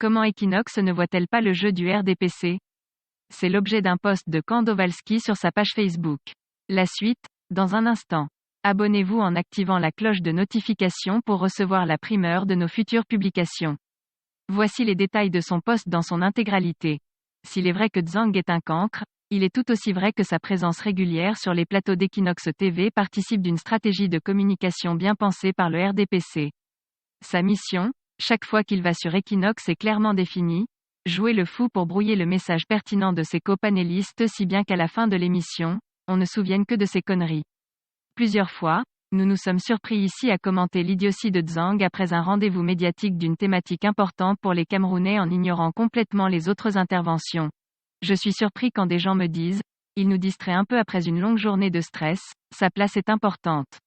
Comment Equinox ne voit-elle pas le jeu du RDPC? C'est l'objet d'un post de Kandowalski sur sa page Facebook. La suite, dans un instant. Abonnez-vous en activant la cloche de notification pour recevoir la primeur de nos futures publications. Voici les détails de son post dans son intégralité. S'il est vrai que Zhang est un cancre, il est tout aussi vrai que sa présence régulière sur les plateaux d'Equinox TV participe d'une stratégie de communication bien pensée par le RDPC. Sa mission, chaque fois qu'il va sur Equinox, est clairement définie: jouer le fou pour brouiller le message pertinent de ses copanélistes si bien qu'à la fin de l'émission, on ne souvienne que de ses conneries. Plusieurs fois, nous nous sommes surpris ici à commenter l'idiotie de Zhang après un rendez-vous médiatique d'une thématique importante pour les Camerounais en ignorant complètement les autres interventions. Je suis surpris quand des gens me disent: il nous distrait un peu après une longue journée de stress, sa place est importante.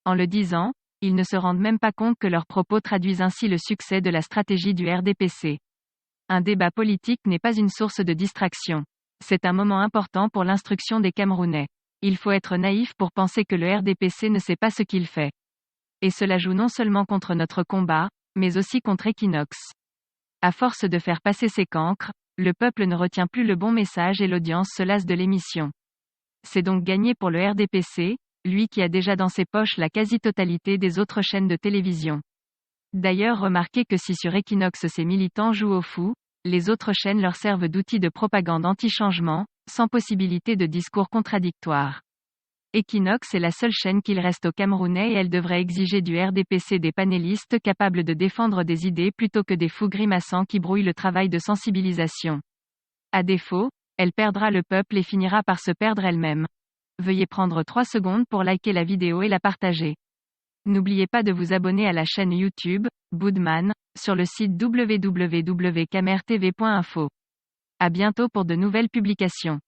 En le disant, ils ne se rendent même pas compte que leurs propos traduisent ainsi le succès de la stratégie du RDPC. Un débat politique n'est pas une source de distraction. C'est un moment important pour l'instruction des Camerounais. Il faut être naïf pour penser que le RDPC ne sait pas ce qu'il fait. Et cela joue non seulement contre notre combat, mais aussi contre Equinox. À force de faire passer ses cancres, le peuple ne retient plus le bon message et l'audience se lasse de l'émission. C'est donc gagné pour le RDPC, lui qui a déjà dans ses poches la quasi-totalité des autres chaînes de télévision. D'ailleurs, remarquez que si sur Equinox ces militants jouent au fou, les autres chaînes leur servent d'outils de propagande anti-changement, sans possibilité de discours contradictoires. Equinox est la seule chaîne qu'il reste aux Camerounais et elle devrait exiger du RDPC des panélistes capables de défendre des idées plutôt que des fous grimaçants qui brouillent le travail de sensibilisation. À défaut, elle perdra le peuple et finira par se perdre elle-même. Veuillez prendre 3 secondes pour liker la vidéo et la partager. N'oubliez pas de vous abonner à la chaîne YouTube, Boudman, sur le site www.camertv.info. À bientôt pour de nouvelles publications.